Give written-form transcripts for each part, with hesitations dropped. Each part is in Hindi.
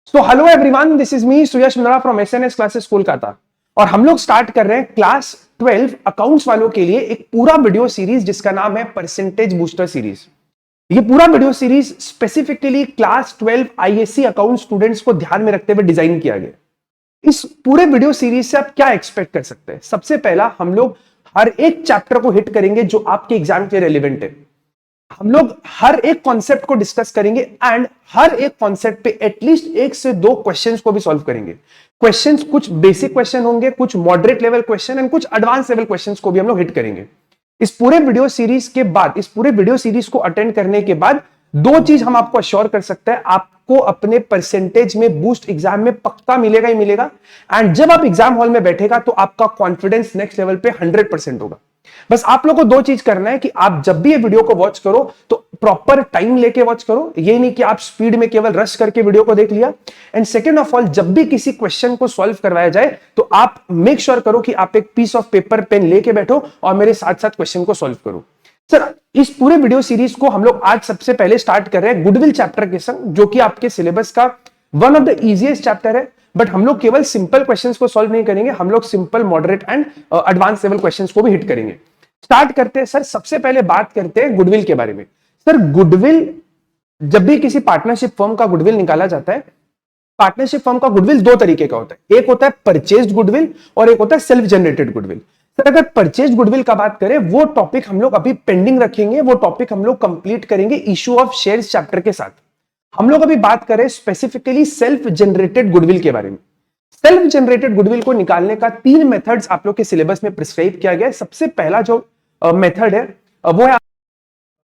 So hello everyone, this is me Suyash Mindra from SNS classes Kolkata. और हम लोग स्टार्ट कर रहे हैं क्लास 12 अकाउंट्स वालों के लिए एक पूरा वीडियो सीरीज जिसका नाम है परसेंटेज बूस्टर सीरीज। ये पूरा video series specifically class 12 ISC account students को ध्यान में रखते हुए डिजाइन किया गया। इस पूरे वीडियो सीरीज से आप क्या एक्सपेक्ट कर सकते हैं? सबसे पहला, हम लोग हर एक चैप्टर को हिट करेंगे जो आपके एग्जाम के रेलिवेंट है। हम लोग हर एक कॉन्सेप्ट को डिस्कस करेंगे एंड हर एक कॉन्सेप्ट पे एटलीस्ट 1 से 2 क्वेश्चंस को भी सॉल्व करेंगे। क्वेश्चंस कुछ बेसिक क्वेश्चन होंगे, कुछ मॉडरेट लेवल क्वेश्चन एंड कुछ एडवांस लेवल क्वेश्चंस को भी हम लोग हिट करेंगे। इस पूरे वीडियो सीरीज के बाद, इस पूरे वीडियो सीरीज को अटेंड करने के बाद 2 चीज हम आपको अश्योर कर सकते हैं, आपको अपने परसेंटेज में बूस्ट एग्जाम में पक्का मिलेगा ही मिलेगा। एंड जब आप एग्जाम हॉल में बैठेगा तो आपका कॉन्फिडेंस नेक्स्ट लेवल पे 100% होगा। बस आप लोगों को 2 चीज करना है कि आप जब भी ये वीडियो को वॉच करो तो प्रॉपर टाइम लेके वॉच करो। ये नहीं कि आप स्पीड में केवल रश करके वीडियो को देख लिया। एंड सेकंड ऑफ ऑल, जब भी किसी क्वेश्चन को सॉल्व करवाया जाए तो आप मेक श्योर करो कि आप एक पीस ऑफ पेपर पेन लेके बैठो और मेरे साथ साथ क्वेश्चन को सॉल्व करो। सर, इस पूरे वीडियो सीरीज को हम लोग आज सबसे पहले स्टार्ट कर रहे हैं गुडविल चैप्टर के संग, जो कि आपके सिलेबस का one of the easiest chapter है। बट हम लोग केवल सिंपल क्वेश्चंस को सॉल्व नहीं करेंगे, हम लोग simple, moderate and advance level questions को भी हिट करेंगे। स्टार्ट करते हैं सर। सबसे पहले बात करते हैं गुडविल के बारे में। सर, गुडविल, जब भी किसी पार्टनरशिप फर्म का गुडविल निकाला जाता है, पार्टनरशिप फर्म का गुडविल 2 तरीके का होता है। एक होता है परचेज्ड गुडविल और एक होता है सेल्फ जनरेटेड गुडविल। सर, अगर परचेज्ड गुडविल का बात करें, वो टॉपिक हम लोग अभी पेंडिंग रखेंगे, वो टॉपिक हम लोग कंप्लीट करेंगे इशू ऑफ शेयर्स चैप्टर के साथ। हम लोग अभी बात करें स्पेसिफिकली सेल्फ जनरेटेड गुडविल के बारे में। सेल्फ जनरेटेड गुडविल को निकालने का 3 मेथड्स आप लोग के सिलेबस में प्रिस्क्राइब किया गया है। सबसे पहला जो मेथड है वो है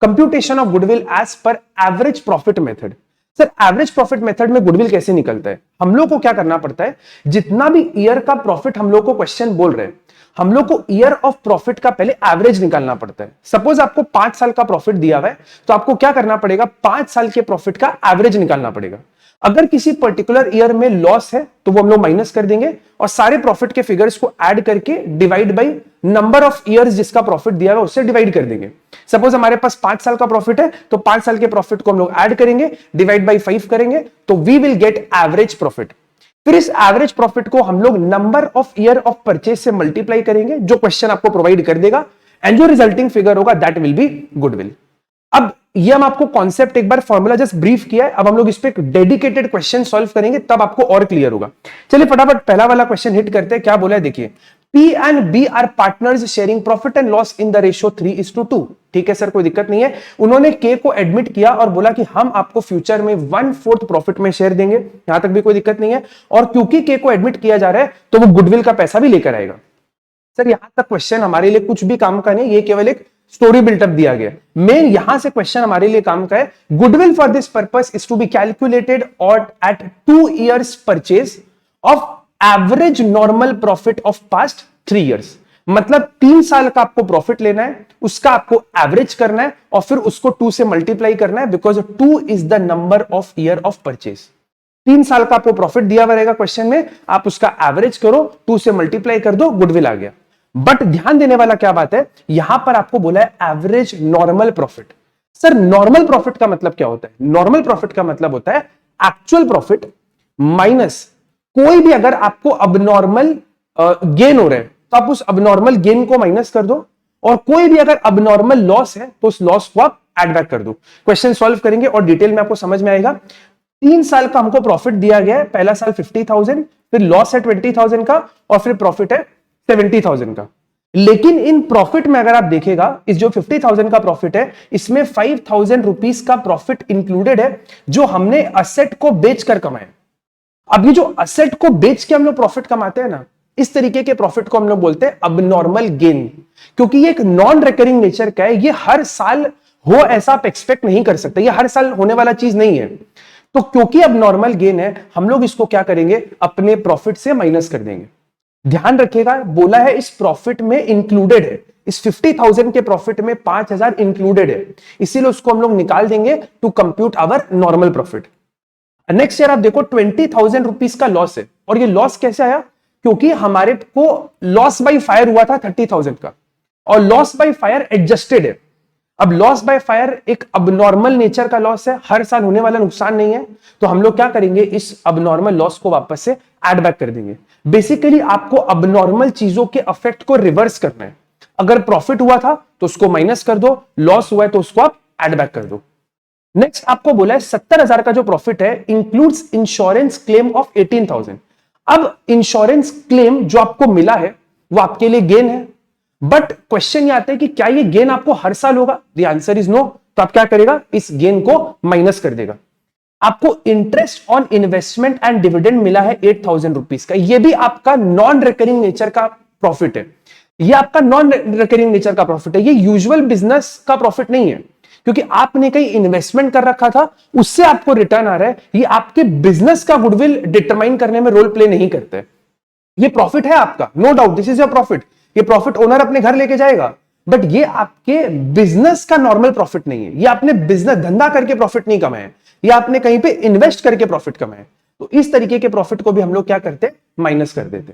computation of goodwill as per average profit method. Sir, average profit method में गुडविल कैसे निकलता है? हम लोग को क्या करना पड़ता है, जितना भी ईयर का प्रॉफिट हम लोग को क्वेश्चन बोल रहे हैं, हम लोग को ईयर ऑफ प्रॉफिट का पहले एवरेज निकालना पड़ता है। सपोज आपको 5 साल का प्रॉफिट दिया हुआ है तो आपको क्या करना पड़ेगा, 5 साल के प्रॉफिट का एवरेज निकालना पड़ेगा। अगर किसी पर्टिकुलर ईयर में लॉस है तो वो हम लोग माइनस कर देंगे और सारे प्रॉफिट के फिगर्स को ऐड करके divide by number of years जिसका प्रॉफिट दिया हुआ है उससे डिवाइड कर देंगे। सपोज हमारे पास 5 साल का प्रॉफिट है तो 5 साल के प्रॉफिट को हम लोग ऐड करेंगे, डिवाइड बाय 5 करेंगे तो we will get average profit. फिर इस एवरेज प्रॉफिट को हम लोग number of year of purchase से मल्टीप्लाई करेंगे, जो क्वेश्चन आपको प्रोवाइड कर देगा, एंड जो रिजल्टिंग फिगर होगा दैट विल बी गुडविल। अब ये हम आपको कॉन्सेप्ट एक बार फॉर्मूला जस्ट ब्रीफ किया है, अब हम लोग इस पे एक डेडिकेटेड क्वेश्चन सॉल्व करेंगे, तब आपको और क्लियर होगा। चलिए फटाफट पहला वाला क्वेश्चन हिट करते हैं। क्या बोला है देखिए, P and B are partners sharing profit and loss in the ratio 3:2। ठीक है सर, कोई दिक्कत नहीं है। उन्होंने K को एडमिट किया और बोला कि हम आपको फ्यूचर में 1/4 प्रॉफिट में शेयर देंगे, यहां तक भी कोई दिक्कत नहीं है। और क्योंकि K को एडमिट किया जा रहा है तो वो गुडविल का पैसा भी लेकर आएगा। सर, यहां तक क्वेश्चन हमारे लिए कुछ भी काम का नहीं, ये केवल एक स्टोरी बिल्टअप दिया गया। मेन यहां से क्वेश्चन हमारे लिए काम का है, goodwill for this purpose is to be calculated और at 2 years purchase of average normal profit of past 3 years। मतलब 3 साल का आपको प्रॉफिट लेना है, उसका आपको एवरेज करना है और फिर उसको 2 से मल्टीप्लाई करना है, because 2 is the number of year of purchase. 3 साल का आपको प्रॉफिट दिया हुआ रहेगा क्वेश्चन में, आप उसका एवरेज करो, 2 से मल्टीप्लाई कर दो, गुडविल आ गया। बट ध्यान देने वाला क्या बात है, यहां पर आपको बोला है average normal profit. Sir, normal profit का मतलब क्या होता है? नॉर्मल प्रॉफिट का मतलब होता है एक्चुअल प्रॉफिट माइनस कोई भी, अगर आपको अबनॉर्मल गेन हो रहा है तो आप उस अबनॉर्मल गेन को माइनस कर दो, और कोई भी अगर अबनॉर्मल लॉस है तो उस लॉस को आप एड बैक कर दो। क्वेश्चन सॉल्व करेंगे और डिटेल में आपको समझ में आएगा। 3 साल का हमको प्रॉफिट दिया गया है, पहला साल 50,000, फिर लॉस है 20,000 का और फिर प्रॉफिट है 70,000 का। लेकिन इन प्रॉफिट में अगर आप देखेगा, इस जो 50,000 का प्रॉफिट है इसमें 5,000 रुपीज का प्रॉफिट इंक्लूडेड है जो हमने असेट को बेचकर कमाया। अब ये जो असेट को बेच के हम लोग प्रॉफिट कमाते हैं ना, इस तरीके के प्रॉफिट को हम लोग बोलते हैं अबनॉर्मल गेन, क्योंकि ये एक नॉन रिकरिंग नेचर का है। ये हर साल हो ऐसा आप एक्सपेक्ट नहीं कर सकते, ये हर साल होने वाला चीज नहीं है। तो क्योंकि अब नॉर्मल गेन है, हम लोग इसको क्या करेंगे, अपने प्रॉफिट से माइनस कर देंगे। ध्यान रखिएगा, बोला है इस प्रॉफिट में इंक्लूडेड है, इस 50,000 के प्रॉफिट में 5,000 इंक्लूडेड है, इसीलिए उसको हम लोग निकाल देंगे to compute our normal profit. Next year आप देखो 20,000 रुपीज का लॉस है, और ये लॉस कैसे आया, क्योंकि हमारे को लॉस बाय फायर हुआ था 30,000 का, और लॉस बाय फायर एडजस्टेड है। अब लॉस बाय फायर एक अबनॉर्मल नेचर का लॉस है, हर साल होने वाला नुकसान नहीं है, तो हम लोग क्या करेंगे, इस अबनॉर्मल लॉस को वापस से ऐड बैक कर देंगे। बेसिकली आपको अबनॉर्मल चीजों के इफेक्ट को रिवर्स करना है। अगर प्रॉफिट हुआ था तो उसको माइनस कर दो, लॉस हुआ है तो उसको आप ऐड बैक कर दो। नेक्स्ट आपको बोला है 70,000 का जो प्रॉफिट है इंक्लूड्स इंश्योरेंस क्लेम ऑफ 18,000। अब इंश्योरेंस क्लेम जो आपको मिला है वो आपके लिए गेन है, बट क्वेश्चन ये आता है कि क्या ये गेन आपको हर साल होगा? The answer is no. तो आप क्या करेगा, इस गेन को माइनस कर देगा। आपको interest on investment and dividend मिला है 8,000 रुपीज का, ये भी आपका नॉन रिकरिंग नेचर का प्रॉफिट है। ये आपका नॉन रिकरिंग नेचर का प्रॉफिट है, ये यूजुअल बिजनेस का प्रॉफिट नहीं है, क्योंकि आपने कहीं इन्वेस्टमेंट कर रखा था, उससे आपको रिटर्न आ रहा है। ये आपके बिजनेस का गुडविल डिटरमाइन करने में रोल प्ले नहीं करते। ये प्रॉफिट है आपका, no doubt, this is your profit. ये प्रॉफिट ओनर अपने घर लेके जाएगा, बट ये आपके बिजनेस का नॉर्मल प्रॉफिट नहीं है। ये आपने बिजनेस धंधा करके प्रॉफिट नहीं कमाए, ये आपने कहीं पे इन्वेस्ट करके प्रॉफिट कमाए। तो इस तरीके के प्रॉफिट को भी हम लोग क्या करते, माइनस कर देते।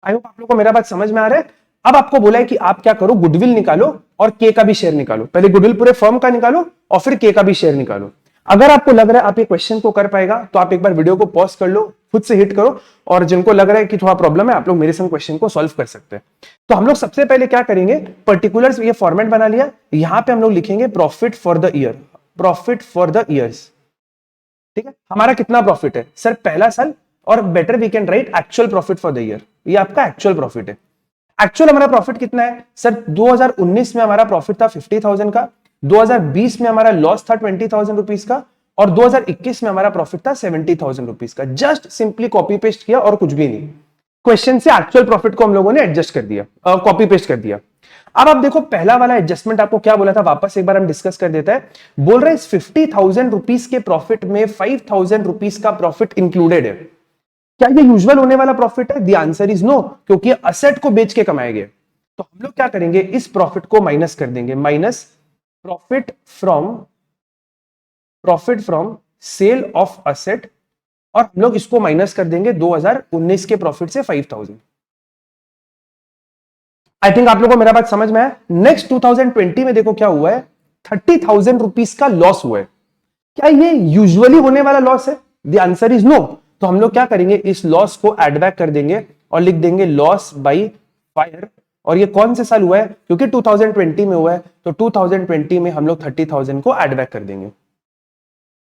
आई होप आप लोग को मेरा बात समझ में आ रहा है। अब आपको बोला है कि आप क्या करो, गुडविल निकालो और के का भी शेयर निकालो। पहले गुडविल पूरे फर्म का निकालो और फिर के का भी शेयर निकालो। अगर आपको लग रहा है आप ये क्वेश्चन को कर पाएगा तो आप एक बार वीडियो को पॉज कर लो, खुद से हिट करो, और जिनको लग रहा है कि थोड़ा प्रॉब्लम है आप लोग मेरे संग क्वेश्चन को सॉल्व कर सकते हैं। तो हम लोग सबसे पहले क्या करेंगे, पर्टिकुलर्स ये फॉर्मेट बना लिया, यहां पे हम लोग लिखेंगे profit for the year, profit for the years. ठीक है, हमारा कितना प्रॉफिट है सर पहला साल, और better we can write actual profit for the year. ये आपका एक्चुअल प्रॉफिट है। एक्चुअल हमारा प्रॉफिट कितना है सर, 2019 में हमारा प्रॉफिट था 50,000 का, 2020 में हमारा लॉस था 20,000 रुपीज का, और 2021 में हमारा प्रॉफिट था 70,000 रुपीज का। जस्ट सिंपली कॉपी पेस्ट किया और कुछ भी नहीं। क्वेश्चन से एक्चुअल प्रॉफिट को हम लोगों ने एडजस्ट कर दिया, कॉपी पेस्ट कर दिया। अब आप देखो पहला वाला एडजस्टमेंट आपको क्या बोला था, वापस एक बार हम डिस्कस कर देते हैं। बोल रहे हैं 50,000 रुपीज के प्रॉफिट में 5,000 रुपीज का प्रॉफिट इंक्लूडेड है। क्या ये यूजुअल होने वाला प्रॉफिट है? द आंसर इज नो, क्योंकि ये असेट को बेच के कमाए गए। तो हम लोग क्या करेंगे, इस प्रॉफिट को माइनस कर देंगे, minus profit from sale of asset, और हम लोग इसको माइनस कर देंगे 2019 के प्रॉफिट से 5,000। आई थिंक आप लोगों को मेरा बात समझ में आया। नेक्स्ट 2020 में देखो क्या हुआ है, 30,000 रुपीज का लॉस हुआ है। क्या ये यूजुअली होने वाला लॉस है? The answer is no. तो हम लोग क्या करेंगे, इस लॉस को एड बैक कर देंगे और लिख देंगे लॉस बाय फायर। और ये कौन से साल हुआ है, क्योंकि 2020 में हुआ है, तो 2020 में हम लोग 30,000 को एड बैक कर देंगे।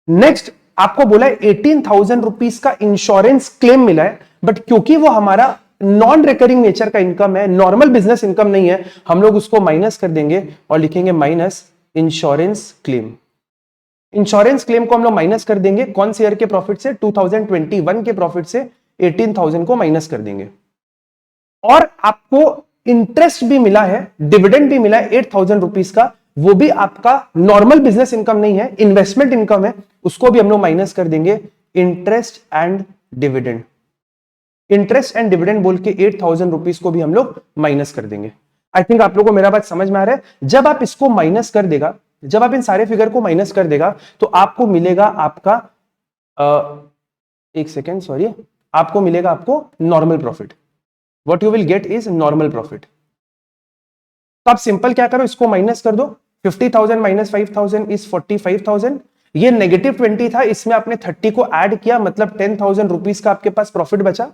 नेक्स्ट आपको बोला है 18,000 रुपीज का इंश्योरेंस क्लेम मिला है, बट क्योंकि वो हमारा नॉन रिकरिंग नेचर का इनकम है, नॉर्मल बिजनेस इनकम नहीं है, हम लोग उसको माइनस कर देंगे और लिखेंगे minus insurance claim. Insurance claim को हम लोग माइनस कर देंगे कौन से ईयर के प्रॉफिट से, 2021 के प्रॉफिट से 18,000 को माइनस कर देंगे। और आपको इंटरेस्ट भी मिला है, डिविडेंड भी मिला है 8,000 रुपीज का, वो भी आपका नॉर्मल बिजनेस इनकम नहीं है, इन्वेस्टमेंट इनकम है, उसको भी हम लोग माइनस कर देंगे interest and dividend. Interest and dividend बोल के 8,000 रुपीज को भी हम लोग माइनस कर देंगे। आई थिंक आप लोगों को मेरा बात समझ में आ रहा है। जब आप इसको माइनस कर देगा, जब आप इन सारे फिगर को माइनस कर देगा तो आपको मिलेगा आपका एक सेकेंड सॉरी, आपको मिलेगा आपको normal profit. What you will get is normal profit. तो आप सिंपल क्या करो, इसको माइनस कर दो, 50,000 माइनस 5,000 इज 45,000। ये -20 था, इसमें आपने 30 को ऐड किया, मतलब 10,000 रुपीज का आपके पास प्रॉफिट बचा।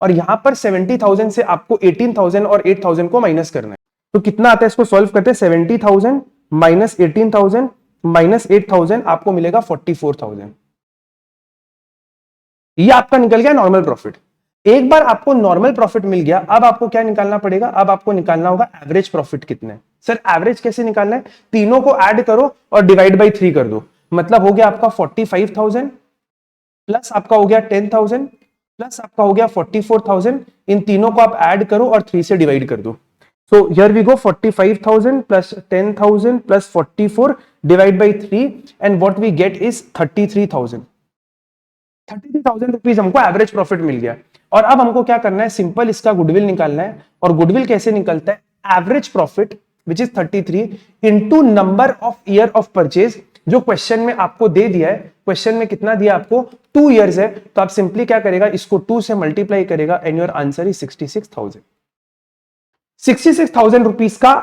और यहां पर 70,000 से आपको 18,000 और 8,000 को माइनस करना है। तो कितना आता है, इसको सॉल्व करते हैं। 70,000 माइनस 18,000 माइनस 8,000 आपको मिलेगा 44,000। ये आपका निकल गया नॉर्मल प्रॉफिट। एक बार आपको नॉर्मल प्रॉफिट मिल गया, अब आपको क्या निकालना पड़ेगा, अब आपको निकालना होगा एवरेज प्रॉफिट कितना है। सर एवरेज कैसे निकालना है, तीनों को ऐड करो और डिवाइड बाई 3 कर दो, मतलब हो गया आपका 45,000 प्लस आपका हो गया 10,000 प्लस आपका हो गया 44,000। इन तीनों को आप ऐड करो और 3 से डिवाइड कर दो। So here we go 45,000 plus 10,000 plus 44 divide by 3 and what we get is 33,000। 33,000 rupees हमको एवरेज प्रॉफिट मिल गया। और अब हमको क्या करना है, सिंपल इसका गुडविल निकालना है। और गुडविल कैसे निकलता है, average profit which is 33 into number of year of purchase, जो क्वेश्चन में आपको दे दिया है। क्वेश्चन में कितना दिया आपको, 2 इयर्स है, तो आप सिंपली क्या करेगा, इसको 2 से मल्टीप्लाई करेगा and your answer is 66,000। 66,000 rupees का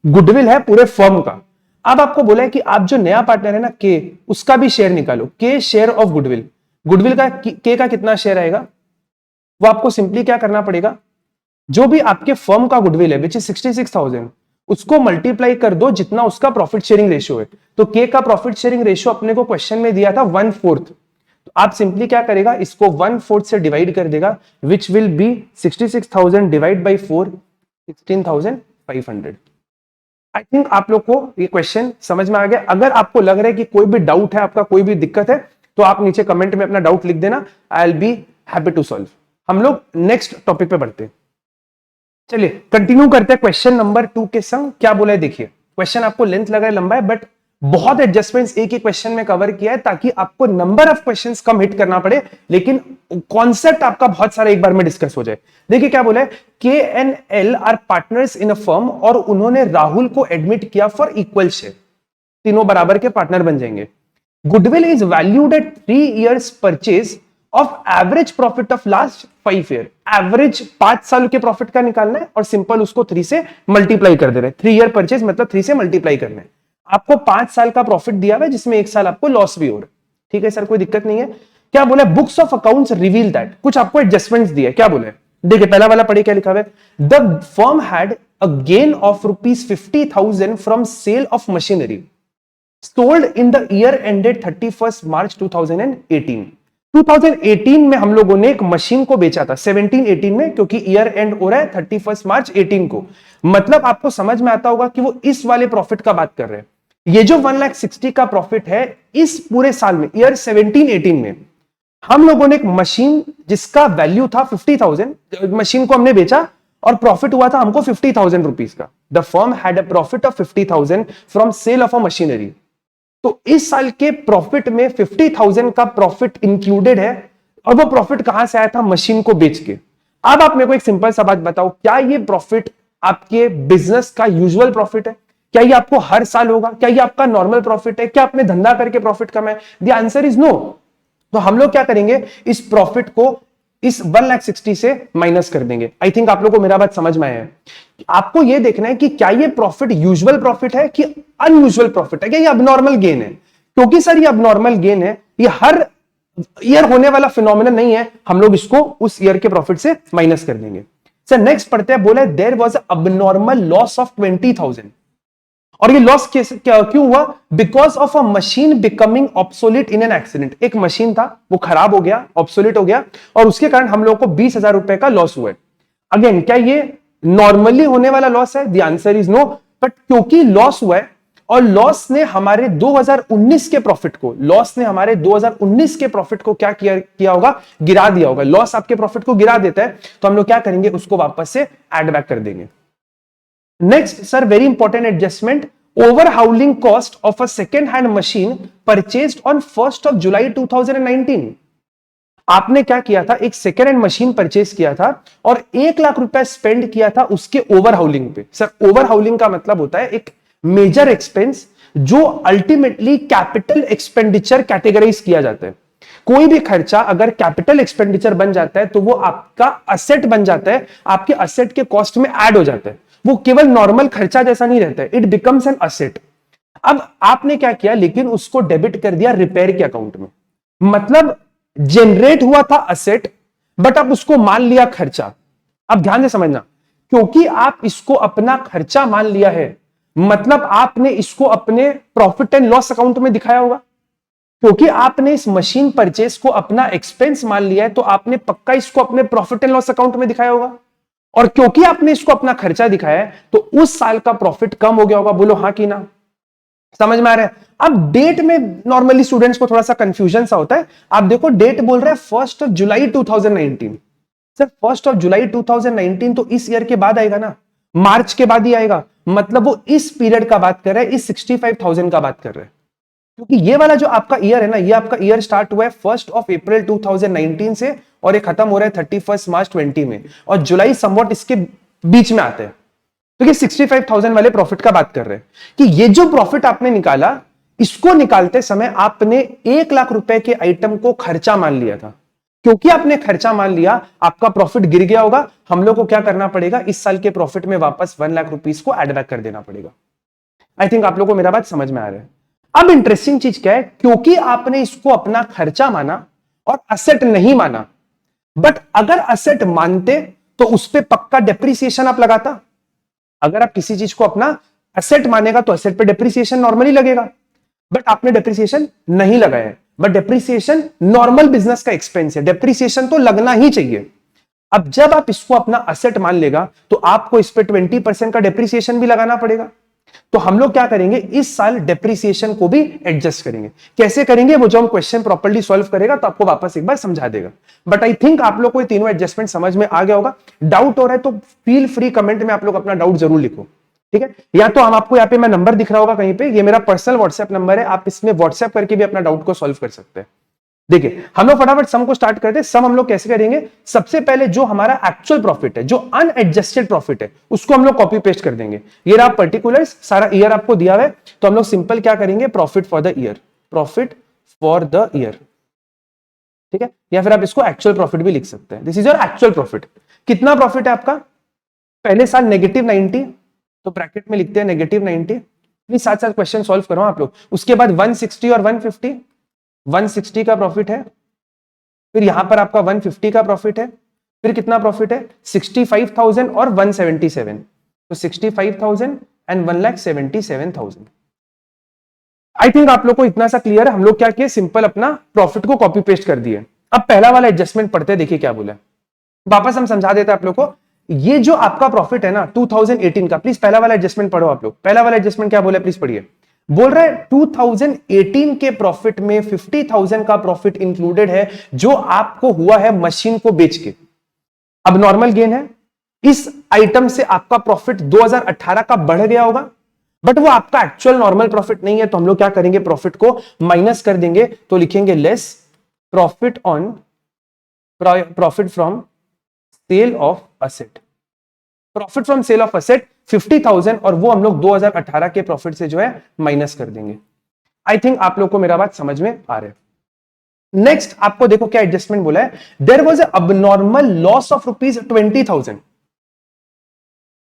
गुडविल है पूरे फर्म का। अब आपको बोला है कि आप जो नया पार्टनर है ना के, उसका भी शेयर निकालो, के शेयर ऑफ गुडविल। गुडविल का के का कितना शेयर आएगा, वो आपको सिंपली क्या करना पड़ेगा, जो भी आपके फर्म का गुडविल है विच इज 66,000, उसको मल्टीप्लाई कर दो जितना उसका प्रॉफिट शेयरिंग रेशियो है। तो के का प्रॉफिट शेयरिंग रेशियो अपने को क्वेश्चन में दिया था 1/4। तो आप सिंपली क्या करेगा, इसको 1/4 से डिवाइड कर देगा, which will be 66,000 divide by 4, 16,500। I think आप लोग को ये क्वेश्चन समझ में आ गया। अगर आपको लग रहा है कि कोई भी डाउट है, आपका कोई भी दिक्कत है, तो आप नीचे कमेंट में अपना डाउट लिख देना, I will be happy to solve. हम लोग नेक्स्ट टॉपिक पे बढ़ते हैं। चलिए कंटिन्यू करते हैं क्वेश्चन नंबर 2 के संग। क्या बोला है देखिए, क्वेश्चन आपको लेंथ लगा है, लंबा है, बट बहुत एडजस्टमेंट्स एक ही क्वेश्चन में कवर किया है ताकि आपको number of questions come hit करना पड़े, लेकिन कॉन्सेप्ट आपका बहुत सारा एक बार में डिस्कस हो जाए। देखिए क्या बोला है, के and L R partners in a firm, और उन्होंने राहुल को एडमिट किया फॉर इक्वल शेयर, तीनों बराबर के पार्टनर बन जाएंगे। Goodwill is valued at 3 years purchase of average profit of last 5 year। Average 5 साल के प्रॉफिट का निकालना है और सिंपल उसको 3 से मल्टीप्लाई कर दे रहे हैं। 3 year परचेज मतलब 3 से मल्टीप्लाई करना है। आपको 5 साल का प्रॉफिट दिया हुआ है जिसमें 1 साल आपको लॉस भी हो रहा है। ठीक है सर, कोई दिक्कत नहीं है। क्या बोला, books of accounts reveal that, कुछ आपको एडजस्टमेंट्स दिए। क्या बोले, देखिए पहला वाला पढ़िए क्या लिखा हुआ है, the firm had a gain of ₹50,000 from sale of machinery sold in the year ended 31st March 2018। 2018 में हम लोगों ने एक मशीन को बेचा था, 17-18 में, क्योंकि ईयर एंड हो रहा है 31 मार्च 18 को। मतलब आपको समझ में आता होगा कि वो इस वाले प्रॉफिट का बात कर रहे हैं। ये जो 1,60,000 का प्रॉफिट है इस पूरे साल में, ईयर 17-18 में, हम लोगों ने एक मशीन जिसका वैल्यू था 50,000, मशीन को हमने बेचा और प्रॉफिट हुआ था हमको 50,000 रुपीज का। The firm had a profit of 50,000 from sale of a machinery. तो इस साल के प्रॉफिट में 50,000 का प्रॉफिट इंक्लूडेड है, और वो प्रॉफिट कहां से आया था, मशीन को बेच के। अब आप मेरे को एक सिंपल सा बात बताओ, क्या ये प्रॉफिट आपके बिजनेस का यूजुअल प्रॉफिट है? क्या ये आपको हर साल होगा? क्या ये आपका नॉर्मल प्रॉफिट है? क्या आपने धंधा करके प्रॉफिट कमाया? The answer is no. तो हम लोग क्या करेंगे, इस प्रॉफिट को इस 1,60,000 से माइनस कर देंगे। आई थिंक आप लोग को मेरा बात समझ में आया है। आपको यह देखना है कि क्या ये प्रॉफिट यूजुअल प्रॉफिट है कि अनयूजुअल प्रॉफिट है, क्या ये अबनॉर्मल गेन है। क्योंकि सर ये अबनॉर्मल गेन है, ये हर ईयर होने वाला फिनोमिनन नहीं है, हम लोग इसको उस ईयर के प्रॉफिट से माइनस कर देंगे। सर नेक्स्ट पढ़ते हैं, बोले there was abnormal loss of 20,000। और ये लॉस क्यों हुआ, because of a machine becoming obsolete in an accident. एक मशीन था वो खराब हो गया, ऑब्सोलीट हो गया, और उसके कारण हम लोगों को 20,000 रुपए का लॉस हुआ है। अगेन क्या ये नॉर्मली होने वाला लॉस है? The answer is no. But क्योंकि लॉस हुआ है और लॉस ने हमारे 2019 के प्रॉफिट को, लॉस ने हमारे 2019 के प्रॉफिट को क्या किया होगा, गिरा दिया होगा। लॉस आपके प्रॉफिट को गिरा देता है, तो हम लोग क्या करेंगे, उसको वापस से एड बैक कर देंगे। Next sir, very important adjustment, overhauling cost of a second hand machine purchased on 1 July 2019। आपने क्या किया था, एक सेकेंड हैंड मशीन परचेज किया था और 1,00,000 रुपए स्पेंड किया था उसके ओवरहाउलिंग पे। सर ओवरहाउलिंग का मतलब होता है एक मेजर एक्सपेंस जो अल्टीमेटली कैपिटल एक्सपेंडिचर कैटेगराइज किया जाता है। कोई भी खर्चा अगर कैपिटल एक्सपेंडिचर बन जाता है तो वो आपका असेट बन जाता है, आपके असेट के कॉस्ट में ऐड हो जाता है। वो केवल नॉर्मल खर्चा जैसा नहीं रहता है, इट बिकम्स एन असेट। अब आपने क्या किया, लेकिन उसको डेबिट कर दिया रिपेयर के अकाउंट में। मतलब जनरेट हुआ था असेट, बट अब उसको मान लिया खर्चा। अब ध्यान से समझना, क्योंकि आप इसको अपना खर्चा मान लिया है, मतलब आपने इसको अपने प्रॉफिट एंड लॉस अकाउंट में दिखाया होगा। क्योंकि आपने इस मशीन परचेस को अपना एक्सपेंस मान लिया है, तो आपने पक्का इसको अपने प्रॉफिट एंड लॉस अकाउंट में दिखाया होगा। और क्योंकि आपने इसको अपना खर्चा दिखाया है, तो उस साल का प्रॉफिट कम हो गया होगा। बोलो हाँ कि ना, समझ में आ रहा है? अब डेट में नॉर्मली स्टूडेंट्स को थोड़ा सा कंफ्यूजन सा होता है। आप देखो डेट बोल रहा है 1 जुलाई 2019। सर 1 जुलाई 2019 तो इस ईयर के बाद आएगा ना, मार्च के बाद ही आएगा। मतलब वो इस पीरियड का बात कर रहे हैं, इस 65,000 का बात कर रहे हैं। क्योंकि ये वाला जो आपका ईयर है ना, ये आपका ईयर स्टार्ट हुआ है 1 अप्रैल 2019 से और ये खत्म हो रहा है 31 मार्च 20 में, और जुलाई समवॉट इसके बीच में आते हैं। तो ये 65,000 वाले प्रॉफिट का बात कर रहे हैं कि ये जो प्रॉफिट आपने निकाला, इसको निकालते समय आपने 1,00,000 रुपए के आइटम को खर्चा मान लिया था। क्योंकि आपने खर्चा मान लिया, आपका प्रॉफिट गिर गया होगा। हम लोग को क्या करना पड़ेगा, इस साल के प्रॉफिट में वापस 1,00,000 रुपीस को एड बैक कर देना पड़ेगा। आई थिंक आप लोगों को मेरा बात समझ में आ रहा है। अब इंटरेस्टिंग चीज क्या है, क्योंकि आपने इसको अपना खर्चा माना और असेट नहीं माना, बट अगर असेट मानते तो उस पर पक्का डेप्रिसिएशन आप लगाता। अगर आप किसी चीज को अपना असेट मानेगा तो असेट पे डेप्रिसिएशन नॉर्मली लगेगा, बट आपने डेप्रिसिएशन नहीं लगाया है। बट डेप्रिसिएशन नॉर्मल बिजनेस का एक्सपेंस है, डेप्रिसिएशन तो लगना ही चाहिए। अब जब आप इसको अपना असेट मान लेगा तो आपको इस पे 20% का डेप्रिसिएशन भी लगाना पड़ेगा। तो हम लोग क्या करेंगे, इस साल डेप्रिसिएशन को भी एडजस्ट करेंगे। कैसे करेंगे वो जो हम क्वेश्चन प्रॉपर्ली सॉल्व करेगा तो आपको वापस एक बार समझा देगा। बट आई थिंक आप लोग को ये तीनों एडजस्टमेंट समझ में आ गया होगा। डाउट हो रहा है तो फील फ्री कमेंट में आप लोग अपना डाउट जरूर लिखो, ठीक है। या तो हम आपको यहाँ पे मैं नंबर दिख रहा होगा कहीं पे, ये मेरा पर्सनल व्हाट्सएप नंबर है, आप इसमें व्हाट्सएप करके भी अपना डाउट को सॉल्व कर सकते हैं। देखिए हम लोग फटाफट सम को स्टार्ट करते हैं। सम हम लोग कैसे करेंगे, सबसे पहले जो हमारा एक्चुअल प्रॉफिट है, जो अनएडजस्टेड प्रॉफिट है, उसको हम लोग कॉपी पेस्ट कर देंगे। ये रहा पर्टिकुलर्स, सारा ईयर आपको दिया हुआ है, तो हम लोग सिंपल क्या करेंगे, profit for the year, profit for the year, ठीक है। या फिर आप इसको एक्चुअल प्रॉफिट भी लिख सकते हैं। This is your actual profit. कितना प्रॉफिट है आपका, पहले साल -90, तो ब्रैकेट में लिखते हैं -90। प्लीज साथ साथ क्वेश्चन सॉल्व करो आप लोग। उसके बाद 160 और 150, 160 का प्रॉफिट है, फिर यहां पर आपका 150 का प्रॉफिट है, फिर कितना प्रॉफिट है 65,000 और 177, तो 65,000 एंड 1,77,000। आई थिंक आप लोग को इतना सा क्लियर है। हम लोग क्या किए, सिंपल अपना प्रॉफिट को कॉपी पेस्ट कर दिए। अब पहला वाला एडजस्टमेंट पढ़ते, देखिए क्या बोला, वापस हम समझा देते हैं आप लोग को। ये जो आपका प्रॉफिट है ना 2018 का, प्लीज पहला वाला एडजस्टमेंट पढ़ो आप लोग। पहला वाला एडजस्टमेंट क्या बोला, प्लीज पढ़िए। बोल रहा है 2018 के प्रॉफिट में 50,000 का प्रॉफिट इंक्लूडेड है, जो आपको हुआ है मशीन को बेच के। अब नॉर्मल गेन है, इस आइटम से आपका प्रॉफिट 2018 का बढ़ गया होगा, बट वो आपका एक्चुअल नॉर्मल प्रॉफिट नहीं है। तो हम लोग क्या करेंगे, प्रॉफिट को माइनस कर देंगे, तो लिखेंगे less profit on profit from sale of asset. Profit from sale of asset 50,000, और वो हम लोग 2018 के प्रॉफिट से जो है माइनस कर देंगे। आई थिंक आप लोग को मेरा बात समझ में आ रहा है। नेक्स्ट आपको देखो क्या एडजस्टमेंट बोला है, there was a abnormal loss of ₹20,000।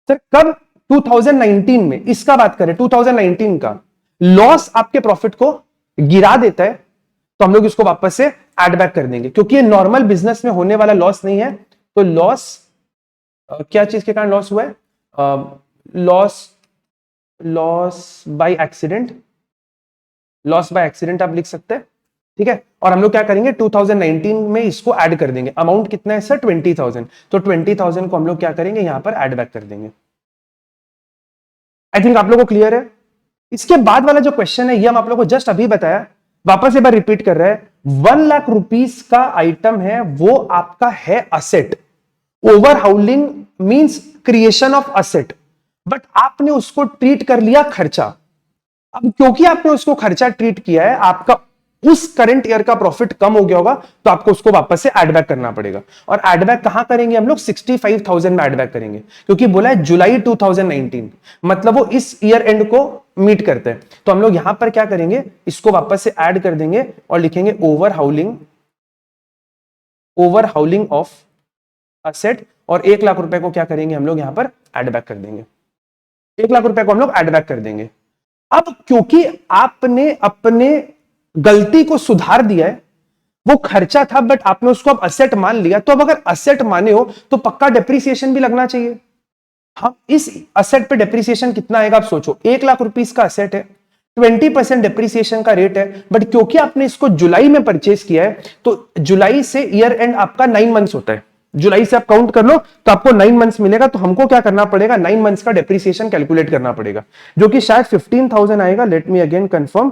Sir कब, 2019 में, इसका बात करें 2019 का लॉस आपके प्रॉफिट को गिरा देता है, तो हम लोग इसको वापस से एड बैक कर देंगे, क्योंकि ये नॉर्मल बिजनेस में होने वाला लॉस नहीं है। तो लॉस क्या चीज के कारण लॉस हुआ है, loss by accident, loss by accident आप लिख सकते हैं, ठीक है। और हम लोग क्या करेंगे 2019 में इसको ऐड कर देंगे। अमाउंट कितना है सर, 20,000, तो 20,000 को हम लोग क्या करेंगे, यहां पर ऐड बैक कर देंगे। आई थिंक आप लोगों को क्लियर है। इसके बाद वाला जो क्वेश्चन है ये हम आप लोगों को जस्ट अभी बताया, वापस एक बार रिपीट कर रहे हैं। 1 लाख रुपीस का आइटम है, वो आपका है asset. Overhauling means creation of asset, but आपने उसको ट्रीट कर लिया खर्चा। अब क्योंकि आपने उसको खर्चा ट्रीट किया है, आपका उस करंट ईयर का प्रॉफिट कम हो गया होगा, तो आपको उसको वापस से ऐड बैक करना पड़ेगा। और ऐड बैक कहां करेंगे हम लोग, 65,000 में ऐड बैक करेंगे, क्योंकि बोला है जुलाई 2019, मतलब वो इस ईयर एंड को मीट करते हैं। तो हम लोग यहां पर क्या करेंगे, इसको वापस से ऐड कर देंगे और लिखेंगे ओवरहाउलिंग ऑफ असेट, और 1 लाख रुपए को क्या करेंगे हम लोग यहां पर ऐड बैक कर देंगे। 1 लाख रुपए को हम लोग ऐड बैक कर देंगे। अब क्योंकि आपने अपने गलती को सुधार दिया है, वो खर्चा था बट आपने उसको अब असेट मान लिया, तो अब अगर असेट माने हो तो पक्का डेप्रिसिएशन भी लगना चाहिए। हम इस असेट पे डेप्रिसिएशन कितना आएगा आप सोचो, 1 लाख रुपीस का असेट है, 20% डेप्रिसिएशन का रेट है, बट क्योंकि आपने इसको जुलाई में परचेज किया है, तो जुलाई से ईयर एंड आपका 9 मंथ्स होता है। जुलाई से आप काउंट कर लो तो आपको 9 मंथ्स मिलेगा। तो हमको क्या करना पड़ेगा, 9 मंथ्स का डेप्रिसिएशन कैलकुलेट करना पड़ेगा, जो कि शायद 15,000 आएगा। लेट मी अगेन कंफर्म,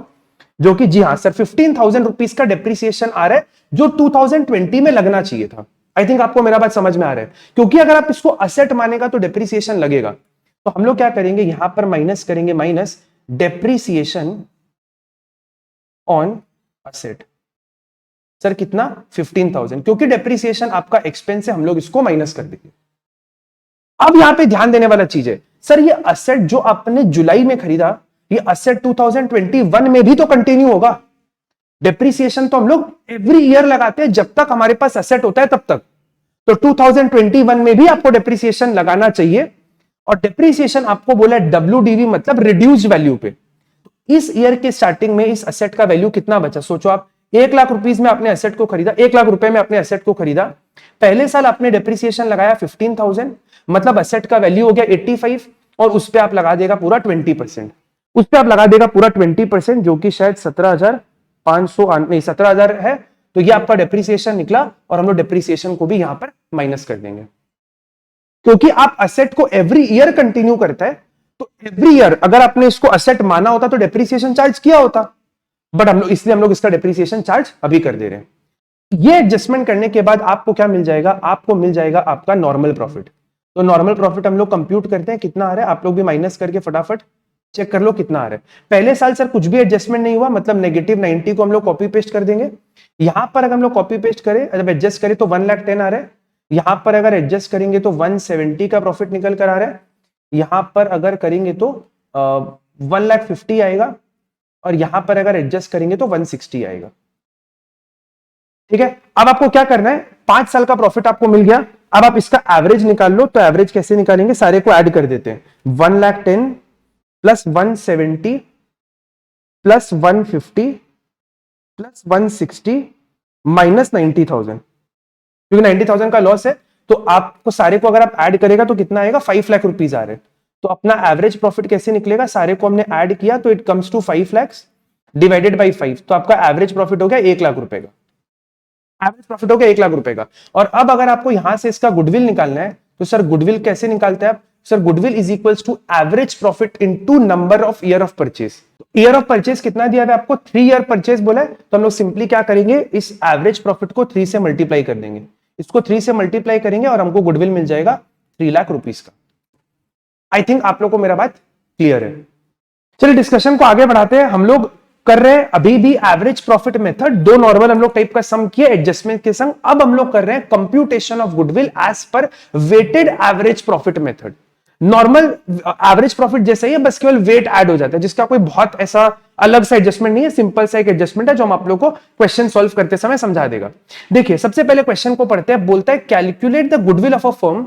जो कि जी हां सर 15,000 रुपीस का डेप्रिसिएशन आ रहा है, जो 2020 में लगना चाहिए था। आई थिंक आपको मेरा बात समझ में आ रहा है, क्योंकि अगर आप इसको असेट मानेगा तो डेप्रिसिएशन लगेगा। तो हम लोग क्या करेंगे, यहां पर माइनस करेंगे, minus depreciation on asset. Sir कितना, 15,000, क्योंकि डेप्रिसिएशन आपका एक्सपेंस है, हम लोग इसको माइनस कर देंगे। अब यहां पे ध्यान देने वाला चीज है, सर ये असेट जो आपने जुलाई में खरीदा, ये असेट 2021 में भी तो कंटिन्यू होगा। डेप्रिसिएशन तो हम लोग एवरी ईयर लगाते हैं, जब तक हमारे पास असेट होता है तब तक। तो 2021 में भी आपको डेप्रिसिएशन लगाना चाहिए, और डेप्रीसिएशन आपको बोला WDV मतलब रिड्यूस्ड वैल्यू पे। इस ईयर के स्टार्टिंग में इस एसेट का वैल्यू कितना बचा, सोचो आप 1 लाख रुपीस में आपने एसेट को खरीदा, 1 लाख रुपए में अपने एसेट को खरीदा, पहले साल आपने डेप्रीसिएशन लगाया 15,000, मतलब एसेट का वैल्यू हो गया 85, और उस पे आप लगा देगा पूरा 20%, उस पे आप लगा देगा पूरा 20%, जो कि शायद 17,500 नहीं 17,000 है। तो ये आपका डेप्रीसिएशन निकला, और हम लोग डेप्रीसिएशन को भी यहां पर माइनस कर देंगे, क्योंकि आप एसेट को एवरी ईयर कंटिन्यू करता है, तो एवरी ईयर अगर आपने इसको एसेट माना होता तो डेप्रीसिएशन चार्ज किया होता, बट हम लोग इसका डेप्रीसिएशन चार्ज अभी कर दे रहे हैं। ये एडजस्टमेंट करने के बाद आपको क्या मिल जाएगा, आपको मिल जाएगा आपका नॉर्मल प्रॉफिट। तो नॉर्मल प्रॉफिट हम लोग कंप्यूट करते हैं, कितना आ रहा है आप लोग भी माइनस करके फटाफट चेक कर लो कितना आ रहा है। पहले साल सर कुछ भी एडजस्टमेंट नहीं हुआ, मतलब -90 को हम लोग कॉपी पेस्ट कर देंगे। यहां पर अगर हम लोग कॉपी पेस्ट करें, जब एडजस्ट करें तो 1,10,000 आ रहा है। यहां पर अगर एडजस्ट करेंगे तो 170 का प्रॉफिट निकल कर आ रहा है। यहां पर अगर करेंगे तो 1,50,000 आएगा, और यहां पर अगर एडजस्ट करेंगे तो 160 आएगा। ठीक है, अब आपको क्या करना है, 5 साल का प्रॉफिट आपको मिल गया, अब आप इसका एवरेज निकाल लो। तो एवरेज कैसे निकालेंगे, सारे को ऐड कर देते हैं, 1,10,000 प्लस 170 प्लस 150 प्लस 160 माइनस 90,000, क्योंकि 90,000 का लॉस है, तो आपको सारे को अगर आप ऐड करेगा तो कितना आएगा, 5 लाख रुपीज आ रहे हैं। तो अपना एवरेज प्रॉफिट कैसे निकलेगा, सारे को हमने ऐड किया तो it comes to 5 lakh divided by 5, तो आपका एवरेज प्रॉफिट हो गया 1 लाख रुपए का, एवरेज प्रॉफिट हो गया 1 लाख रुपए का। और अब अगर आपको यहां से इसका गुडविल निकालना है, तो सर गुडविल कैसे निकालते हैं आप, sir goodwill is equals to average profit into number of year of purchase. Year of purchase कितना दिया है आपको, 3 ईयर परचेज बोला है, तो हम लोग सिंपली क्या करेंगे, इस एवरेज प्रॉफिट को 3 से मल्टीप्लाई कर देंगे, इसको 3 से मल्टीप्लाई करेंगे और हमको गुडविल मिल जाएगा 3 लाख रुपीस का। आई थिंक आप लोग को मेरा बात क्लियर है। चलिए डिस्कशन को आगे बढ़ाते हैं। हम लोग कर रहे हैं अभी भी एवरेज प्रॉफिट मेथड, 2 नॉर्मल हम लोग टाइप का सम किए एडजस्टमेंट के संग। अब हम लोग कर रहे हैं computation of goodwill as per weighted average profit method. Normal average profit जैसा ही है, बस केवल वेट ऐड हो जाता है, जिसका कोई बहुत ऐसा अलग सा एडजस्टमेंट नहीं है, सिंपल सा एक एडजस्टमेंट है जो हम आप लोग को क्वेश्चन सॉल्व करते समय समझा देगा। देखिए सबसे पहले क्वेश्चन को पढ़ते हैं, बोलता है calculate the goodwill of a firm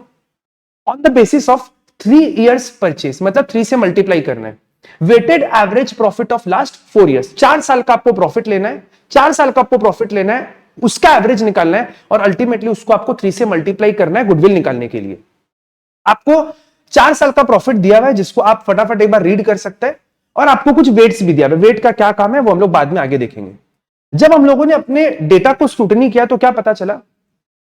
on the basis of 3 years purchase, मतलब 3 से मल्टीप्लाई करना है। Weighted average profit of last 4 years, 4 साल का आपको प्रॉफिट लेना है, 4 साल का आपको प्रॉफिट लेना है, उसका एवरेज निकालना है, और अल्टीमेटली उसको आपको 3 से मल्टीप्लाई करना है गुडविल निकालने के लिए। आपको 4 साल का प्रॉफिट दिया हुआ है, जिसको आप फटाफट एक बार रीड कर सकते हैं, और आपको कुछ वेट्स भी दिया हुआ है। वेट का क्या काम है वो हम लोग बाद में आगे देखेंगे। जब हम लोगों ने अपने डेटा को स्क्रूटनी किया तो क्या पता चला,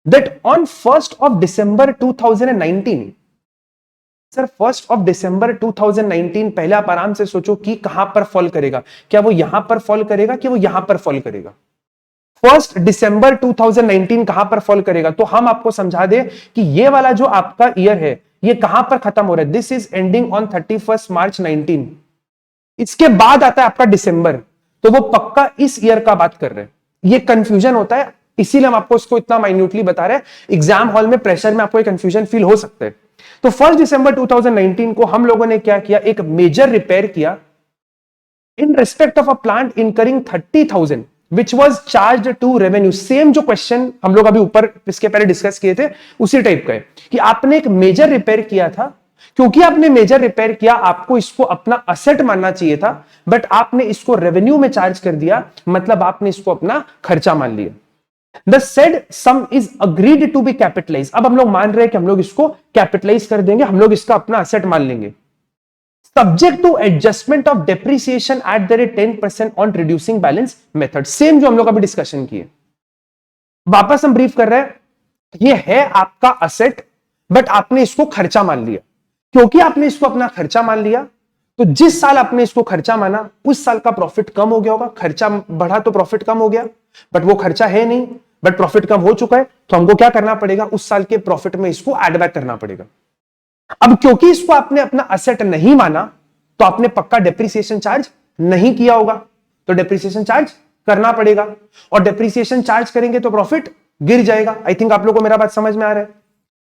दैट ऑन 1 दिसंबर 2019, सर 1 दिसंबर 2019, पहले आप आराम से सोचो कि कहां पर फॉल करेगा, क्या वो यहां पर फॉल करेगा कि वो यहां पर फॉल करेगा। 1 दिसंबर 2019 कहां पर फॉल करेगा, तो हम आपको समझा दे कि ये वाला जो आपका ईयर है ये कहां पर खत्म हो रहा है, दिस इज एंडिंग ऑन 31 मार्च 19, इसके बाद आता है आपका दिसंबर, तो वो पक्का इस ईयर का बात कर रहे हैं। ये कंफ्यूजन होता है, इसीलिए हम आपको इसको इतना माइन्यूटली बता रहे हैं, एग्जाम हॉल में प्रेशर में आपको एक कंफ्यूजन फील हो सकता है। तो 1 दिसंबर 2019 को हम लोगों ने क्या किया, एक मेजर रिपेयर किया in respect of a plant incurring 30,000 which was charge to revenue. Same जो क्वेश्चन हम लोग अभी ऊपर इसके पहले डिस्कस किए थे उसी टाइप का है, कि आपने एक मेजर रिपेयर किया था, क्योंकि आपने मेजर रिपेयर किया आपको इसको अपना असेट मानना चाहिए था, बट आपने इसको रेवेन्यू में चार्ज कर दिया, मतलब आपने इसको अपना खर्चा मान लिया। The said sum is agreed to be capitalized। अब हम लोग मान रहे हैं कि हम लोग इसको कैपिटलाइज कर देंगे, हम लोग इसका अपना असेट मान लेंगे, subject to adjustment of depreciation at the rate 10% on reducing balance method. Same जो हम लोग अभी डिस्कशन किए, वापस हम ब्रीफ कर रहे हैं, ये है आपका असेट, बट आपने इसको खर्चा मान लिया। क्योंकि आपने इसको अपना खर्चा मान लिया, तो जिस साल आपने इसको खर्चा माना उस साल का प्रॉफिट कम हो गया होगा, खर्चा बढ़ा तो प्रॉफिट कम हो गया, बट वो खर्चा है नहीं, बट प्रॉफिट कम हो चुका है, तो हमको क्या करना पड़ेगा, उस साल के प्रॉफिट में इसको एड बैक करना पड़ेगा। अब क्योंकि इसको आपने अपना असेट नहीं माना, तो आपने पक्का डेप्रिसिएशन चार्ज नहीं किया होगा, तो डेप्रिसिएशन चार्ज करना पड़ेगा, और डेप्रिसिएशन चार्ज करेंगे तो प्रॉफिट गिर जाएगा। आई थिंक आप लोगों को मेरा बात समझ में आ रहा है।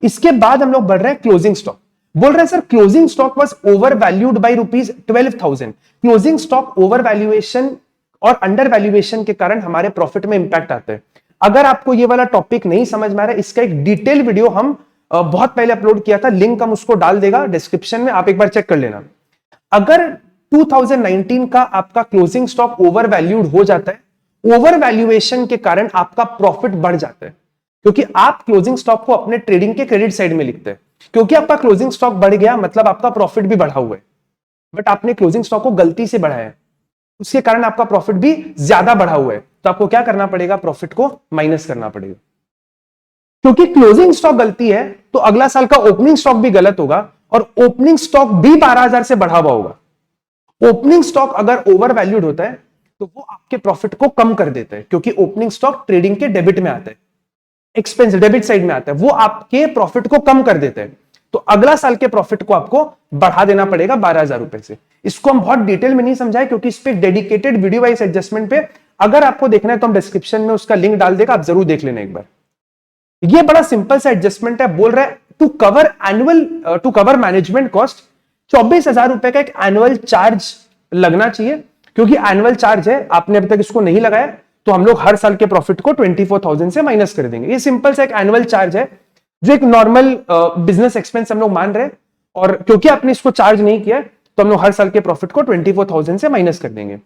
इसके बाद हम लोग बढ़ रहे हैं क्लोजिंग स्टॉक। बोल रहे हैं sir closing stock was over valued by ₹12,000। Closing stock over valuation और अंडर वैल्यूएशन के कारण हमारे प्रॉफिट में इंपैक्ट आता है। अगर आपको ये वाला टॉपिक नहीं समझ में आ रहा है, इसका एक डिटेल वीडियो हम बहुत पहले अपलोड किया था, लिंक हम उसको डाल देगा डिस्क्रिप्शन में, आप एक बार चेक कर लेना। अगर 2019 का आपका क्लोजिंग स्टॉक ओवर वैल्यूड हो जाता है, ओवर वैल्यूएशन के कारण आपका प्रॉफिट बढ़ जाता है, क्योंकि आप क्लोजिंग स्टॉक को अपने ट्रेडिंग के क्रेडिट साइड में लिखते हैं। क्योंकि आपका क्लोजिंग स्टॉक बढ़ गया मतलब आपका प्रॉफिट भी बढ़ा हुआ है, बट आपने क्लोजिंग स्टॉक को गलती से बढ़ाया है, उसके कारण आपका प्रॉफिट भी ज्यादा बढ़ा हुआ है। तो आपको क्या करना पड़ेगा, प्रॉफिट को माइनस करना पड़ेगा। क्योंकि क्लोजिंग स्टॉक गलती है तो अगला साल का ओपनिंग स्टॉक भी गलत होगा, और ओपनिंग स्टॉक भी 12,000 से बढ़ा हुआ होगा। ओपनिंग स्टॉक अगर ओवर वैल्यूड होता है तो वो आपके प्रॉफिट को कम कर देता है, क्योंकि ओपनिंग स्टॉक ट्रेडिंग के डेबिट में आता है, एक्सपेंस डेबिट साइड में आता है, वो आपके प्रॉफिट को कम कर देता है। तो अगला साल के प्रॉफिट को आपको बढ़ा देना पड़ेगा 12,000 रुपए से। इसको हम बहुत डिटेल में नहीं समझाए, क्योंकि इस पे डेडिकेटेड वीडियो वाइज एडजस्टमेंट पे अगर आपको देखना है तो हम डिस्क्रिप्शन में उसका लिंक डाल देगा, आप जरूर देख लेना एक बार। ये बड़ा सिंपल सा एडजस्टमेंट है, बोल रहा है टू कवर मैनेजमेंट कॉस्ट 24,000 रुपए का एक एनुअल चार्ज लगना चाहिए। क्योंकि एनुअल चार्ज है, आपने अभी तक इसको नहीं लगाया, तो हम लोग हर साल के प्रॉफिट को 24,000 से माइनस कर देंगे। ये सिंपल सा एक एनुअल चार्ज है, जो एक नॉर्मल बिजनेस एक्सपेंस हम लोग मान रहे हैं, और क्योंकि आपने इसको चार्ज नहीं किया तो हम लोग हर साल के प्रॉफिट को 24,000 से माइनस कर देंगे।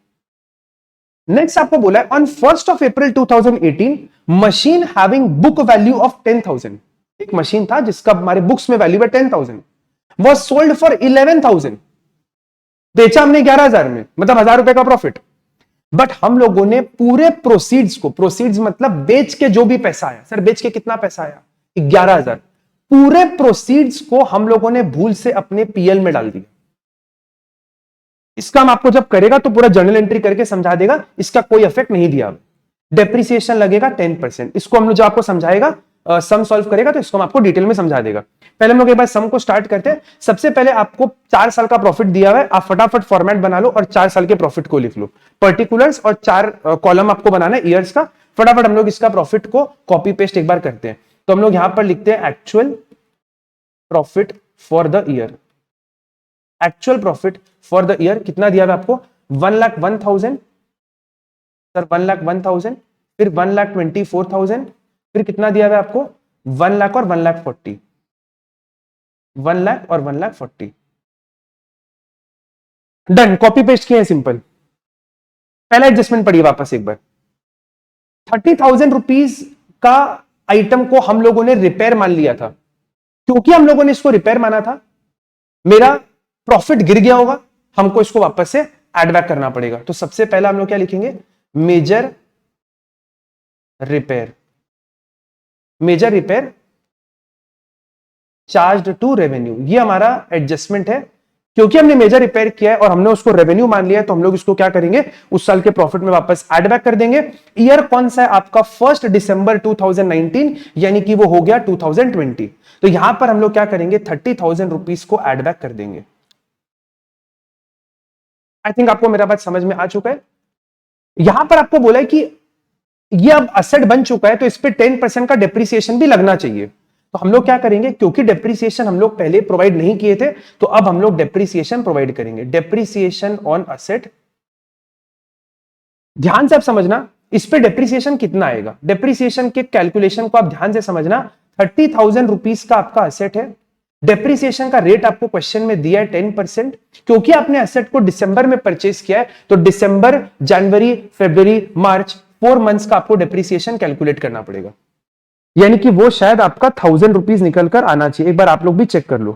नेक्स्ट आपको बोला है on 1st of April 2018 machine having book value of 10,000, एक मशीन था जिसका हमारे बुक्स में वैल्यू है 10,000, वॉज सोल्ड फॉर 11,000, बेचा हमने 11,000 में, मतलब 1,000 रुपए का प्रॉफिट। बट हम लोगों ने पूरे प्रोसीड्स को, प्रोसीड्स मतलब बेच के जो भी पैसा आया, सर बेच के कितना पैसा आया 11,000, पूरे प्रोसीड्स को हम लोगों ने भूल से अपने पीएल में डाल दिया। इसका हम आपको जब करेगा तो पूरा जर्नल एंट्री करके समझा देगा, इसका कोई इफेक्ट नहीं दिया। डेप्रिसिएशन लगेगा 10%, इसको हम लोग जो आपको समझाएगा, सम सॉल्व करेगा तो इसको हम आपको डिटेल में समझा देगा। पहले हम लोग एक बार सम को स्टार्ट करते हैं। सबसे पहले आपको 4 साल का प्रॉफिट दिया हुआ है, आप फटाफट फॉर्मेट बना लो और 4 साल के प्रॉफिट को लिख लो, पर्टिकुलर्स, और 4 कॉलम आपको बनाना है ईयर्स का। फटाफट हम लोग इसका प्रॉफिट को कॉपी पेस्ट एक बार करते हैं। तो हम लोग यहां पर लिखते हैं actual profit for the year. Actual profit for the year कितना दिया हुआ आपको, 1,01,000, सर 1,01,000, फिर 1,24,000, फिर कितना दिया हुआ है आपको 1 लाख और 1,40,000, 1 लाख और 1,40,000। डन, कॉपी पेस्ट किए, सिंपल। पहला एडजस्टमेंट पढ़िए वापस एक बार। 30,000 रुपीज का आइटम को हम लोगों ने रिपेयर मान लिया था। क्योंकि हम लोगों ने इसको रिपेयर माना था, मेरा प्रॉफिट गिर गया होगा, हमको इसको वापस से एड बैक करना पड़ेगा। तो सबसे पहला हम लोग क्या लिखेंगे, major repair, major repair charge to revenue, ये हमारा एडजस्टमेंट है। क्योंकि हमने मेजर रिपेयर किया है और हमने उसको रेवेन्यू मान लिया है, तो हम लोग इसको क्या करेंगे, उस साल के प्रॉफिट में वापस ऐड बैक कर देंगे। ईयर कौन सा है आपका, 1 दिसंबर 2019, यानी कि वो हो गया 2020। तो यहां पर हम लोग क्या करेंगे, 30,000 रुपीज को ऐड बैक कर देंगे। आई थिंक आपको मेरा बात समझ में आ चुका है। यहां पर आपको बोला है कि ये अब असेट बन चुका है, तो इस पे 10% का डेप्रिसिएशन भी लगना चाहिए। तो हम लोग क्या करेंगे, क्योंकि डेप्रिसिएशन हम लोग पहले प्रोवाइड नहीं किए थे, तो अब हम लोग डेप्रिसिएशन प्रोवाइड करेंगे। डेप्रिसिएशन ऑन असेट, ध्यान से आप समझना, इस पे डेप्रिसिएशन कितना आएगा, डेप्रिसिएशन के कैलकुलेशन को आप ध्यान से समझना। 30,000 रुपीज का आपका असेट है, डेप्रिसिएशन का रेट आपको क्वेश्चन में दिया है 10%। क्योंकि आपने एसेट को दिसंबर में परचेज किया है, तो दिसंबर, जनवरी, फरवरी, मार्च, 4 मंथ्स का आपको डेप्रिसिएशन कैलकुलेट करना पड़ेगा। यानी कि वो शायद आपका 1,000 रुपीज निकल कर आना चाहिए। एक बार आप लोग भी चेक कर लो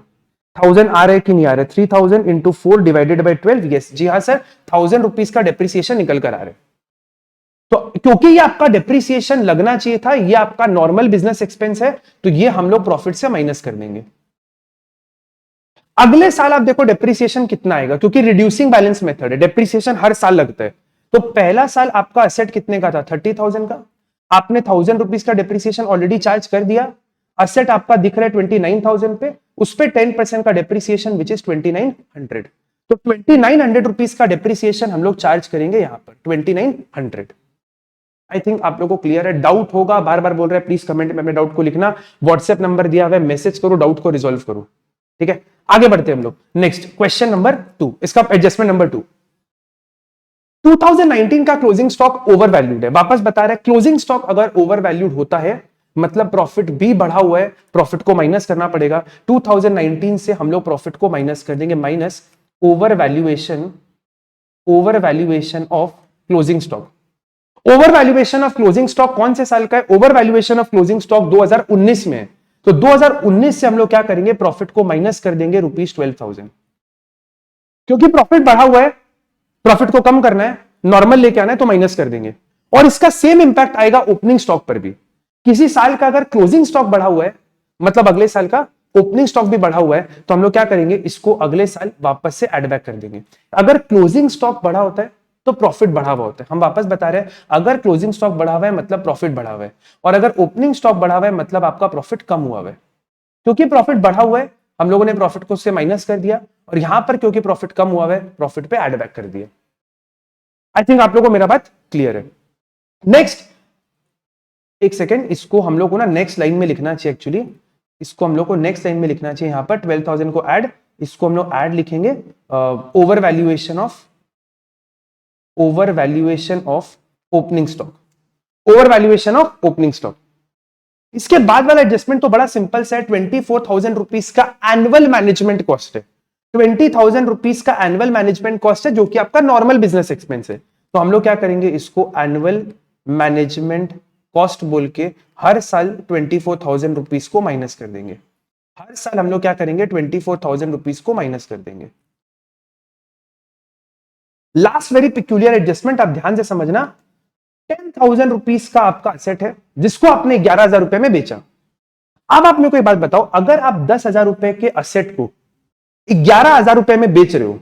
1,000 आ रहा है कि नहीं आ रहा है। 3,000 इंटू 4 डिवाइडेड बाई 12, यस जी हाँ सर, 1,000 रुपीज का डेप्रिसिएशन निकल कर आ रहा है। तो क्योंकि ये आपका डेप्रिसिएशन लगना चाहिए था, ये आपका नॉर्मल बिजनेस एक्सपेंस है, तो ये हम लोग प्रॉफिट से माइनस कर देंगे। अगले साल आप देखो डेप्रिसिएशन कितना आएगा, क्योंकि रिड्यूसिंग बैलेंस मेथड है, डेप्रिसिएशन हर साल लगता है। तो पहला साल आपका असेट कितने का था, 30,000 का, आपने 1,000 रुपीज का डेप्रिसिएशन ऑलरेडी चार्ज कर दिया। असेट आपका दिख रहा है 29,000 पे, उस पे 10% का डेप्रिसिएशन विच इज 2,900। तो 2,900 रुपीज का डेप्रिसिएशन हम लोग चार्ज करेंगे यहां पर 2,900। आई थिंक आप लोगों को क्लियर है। डाउट होगा, बार बार बोल रहे हैं, प्लीज कमेंट में अपने डाउट को लिखना। व्हाट्सएप नंबर दिया हुआ है, मैसेज करो, डाउट को रिजॉल्व करो, ठीक है। आगे बढ़ते हैं हम लोग। नेक्स्ट क्वेश्चन नंबर 2, इसका एडजस्टमेंट नंबर 2। 2019 का क्लोजिंग स्टॉक ओवर वैल्यूड है। वापस बता रहे हैं, क्लोजिंग स्टॉक अगर ओवर वैल्यूड होता है मतलब प्रॉफिट भी बढ़ा हुआ है, प्रॉफिट को माइनस करना पड़ेगा। 2019 से हम लोग प्रॉफिट को माइनस कर देंगे, minus over valuation of closing stock. Over valuation of closing stock कौन से साल का है? Over valuation of closing stock 2019 में है। तो 2019 से हम लोग क्या करेंगे, प्रॉफिट को माइनस कर देंगे ₹12,000, क्योंकि प्रॉफिट बढ़ा हुआ है, प्रॉफिट को कम करना है, नॉर्मल लेके आना है, तो माइनस कर देंगे। और इसका सेम इंपैक्ट आएगा ओपनिंग स्टॉक पर भी। किसी साल का अगर क्लोजिंग स्टॉक बढ़ा हुआ है, मतलब अगले साल का ओपनिंग स्टॉक भी बढ़ा हुआ है, तो हम लोग क्या करेंगे, इसको अगले साल वापस से एड बैक कर देंगे। अगर क्लोजिंग स्टॉक बढ़ा होता है तो प्रॉफिट बढ़ा हुआ होता है। हम वापस बता रहे हैं, अगर क्लोजिंग स्टॉक बढ़ा हुआ है मतलब प्रॉफिट बढ़ा हुआ है, और अगर ओपनिंग स्टॉक बढ़ा हुआ है मतलब आपका प्रॉफिट कम हुआ है। क्योंकि प्रॉफिट बढ़ा हुआ है, हम लोगों ने प्रॉफिट को उससे माइनस कर दिया, और यहां पर क्योंकि प्रॉफिट कम हुआ है, प्रॉफिट पे एड बैक कर दिया। आई थिंक आप लोगों को मेरा बात क्लियर है। नेक्स्ट, एक सेकेंड, इसको हम लोग को ना नेक्स्ट लाइन में लिखना चाहिए। एक्चुअली इसको हम लोग को नेक्स्ट लाइन में लिखना चाहिए। यहां पर 12,000 को ऐड, इसको हम लोग ऐड लिखेंगे over valuation of opening stock, over valuation of opening stock. इसके बाद वाला एडजस्टमेंट तो बड़ा सिंपल सा है, 24,000 रुपीज का एनुअल मैनेजमेंट कॉस्ट है। 20,000 रुपीज का एनुअल मैनेजमेंट कॉस्ट है, जो कि आपका नॉर्मल बिजनेस एक्सपेंस है। तो हम लोग क्या करेंगे, इसको एनुअल मैनेजमेंट कॉस्ट बोल के हर साल 24,000 रुपीज को माइनस कर देंगे। हर साल हम लोग क्या करेंगे, 24,000 रुपीज को माइनस कर देंगे। लास्ट वेरी पिक्यूलियर एडजस्टमेंट आप ध्यान से समझना, 10,000 रुपीज का आपका असेट है जिसको आपने 11,000 रुपए में बेचा। अब आप मेरे को एक बात बताओ, अगर आप 10,000 रुपए के असेट को 11,000 रुपए में बेच रहे हो,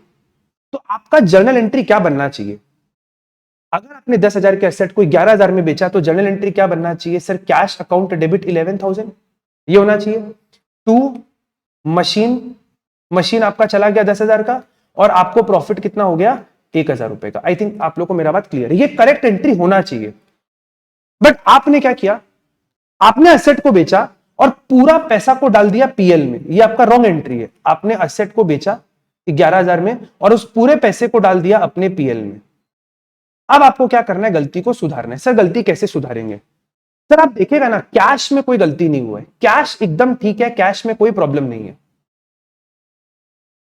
तो आपका जर्नल एंट्री क्या बनना चाहिए? अगर आपने 10,000 के एसेट को 11,000 में बेचा तो जर्नल एंट्री क्या बनना चाहिए? सर, कैश अकाउंट डेबिट 11,000, ये होना चाहिए। 2, मशीन आपका चला गया 10,000 का, और आपको प्रॉफिट कितना हो गया? 1,000 रुपए का। आई थिंक आप लोग को मेरा बात क्लियर है, ये करेक्ट एंट्री होना चाहिए। बट आपने क्या किया, आपने एसेट को बेचा और पूरा पैसा को डाल दिया पीएल में। ये आपका रॉन्ग एंट्री है। आपने एसेट को बेचा 11,000 में और उस पूरे पैसे को डाल दिया अपने पीएल में। अब आपको क्या करना है, गलती को सुधारना है। सर, गलती कैसे सुधारेंगे? सर, आप देखिएगा ना, कैश में कोई गलती नहीं हुआ है, कैश एकदम ठीक है, कैश में कोई प्रॉब्लम नहीं है,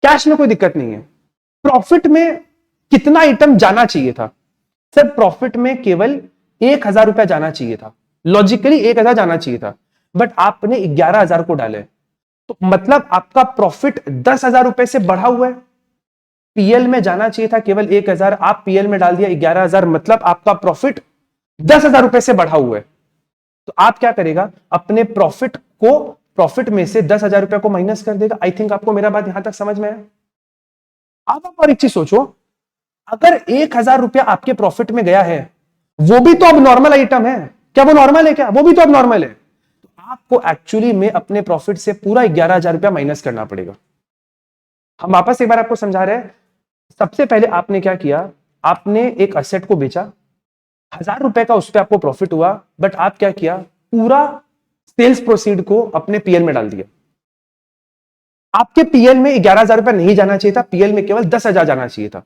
कैश में कोई दिक्कत नहीं है। प्रॉफिट में कितना आइटम जाना चाहिए था? सर, प्रॉफिट में केवल 1,000 रुपया जाना चाहिए था, लॉजिकली 1,000 जाना चाहिए था, बट आपने 11,000 को डाले, तो मतलब आपका प्रॉफिट 10,000 रुपए से बढ़ा हुआ है। पीएल में जाना चाहिए था केवल 1,000, आप पीएल में डाल दिया 11,000, मतलब आपका प्रॉफिट 10,000 रुपए से बढ़ा हुआ है। तो आप क्या करेगा, अपने प्रॉफिट को, प्रॉफिट में से 10,000 रुपए को माइनस कर देगा। आई थिंक आपको मेरा बात यहां तक समझ में आया। अब आप और एक चीज सोचो, अगर 1,000 रुपया आपके प्रॉफिट में गया है, वो भी तो अब नॉर्मल आइटम है, क्या वो नॉर्मल है? क्या वो भी तो अब नॉर्मल है? तो आपको एक्चुअली में अपने प्रॉफिट से पूरा 11,000 रुपया माइनस करना पड़ेगा। हम वापस एक बार आपको समझा रहे हैं। सबसे पहले आपने क्या किया, आपने एक असेट को बेचा, 1,000 रुपए का उस पर आपको प्रॉफिट हुआ, बट आप क्या किया, पूरा सेल्स प्रोसीड को अपने पीएल में डाल दिया। आपके पीएल में 11,000 रुपया नहीं जाना चाहिए था, पीएल में केवल 10,000 जाना चाहिए था।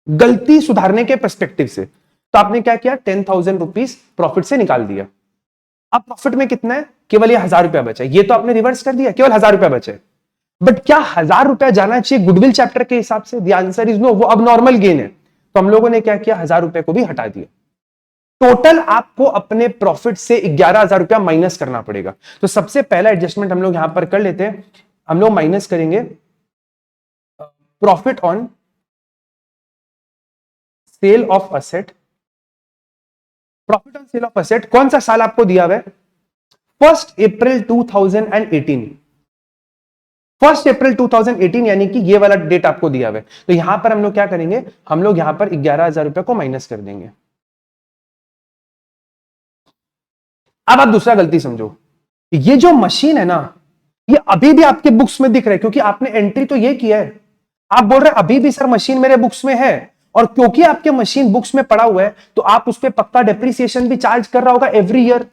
गलती सुधारने के पर्सपेक्टिव से तो आपने क्या किया, 10,000 रुपीज प्रॉफिट से निकाल दिया। अब प्रॉफिट में कितना है, केवल ये 1,000 रुपया बचा। ये तो आपने रिवर्स कर दिया, केवल 1,000 रुपया बचे। बट क्या 1,000 रुपया जाना चाहिए गुडविल चैप्टर के हिसाब से? द आंसर इज नो, वो अब नॉर्मल गेन है। तो हम लोगों ने क्या किया, 1,000 रुपए को भी हटा दिया। टोटल आपको अपने प्रॉफिट से 11,000 रुपया माइनस करना पड़ेगा। तो सबसे पहला एडजस्टमेंट हम लोग यहां पर कर लेते हैं। हम लोग माइनस करेंगे profit on sale of asset. Profit on sale of asset कौन सा साल आपको दिया हुआ है? 1 अप्रैल 2018। 1 अप्रैल 2018 यानी कि ये वाला डेट आपको दिया हुआ है। तो यहां पर हम लोग क्या करेंगे, हम लोग यहां पर 11,000 रुपए को माइनस कर देंगे। अब आप दूसरा गलती समझो, ये जो मशीन है ना, ये अभी भी आपके बुक्स में दिख रहा है, क्योंकि आपने एंट्री तो ये किया है। आप बोल रहे हैं अभी भी सर मशीन मेरे बुक्स में है, और क्योंकि आपके मशीन बुक्स में पड़ा हुआ है तो आप उस पर पक्का डेप्रिसिएशन भी चार्ज कर रहा होगा एवरी ईयर।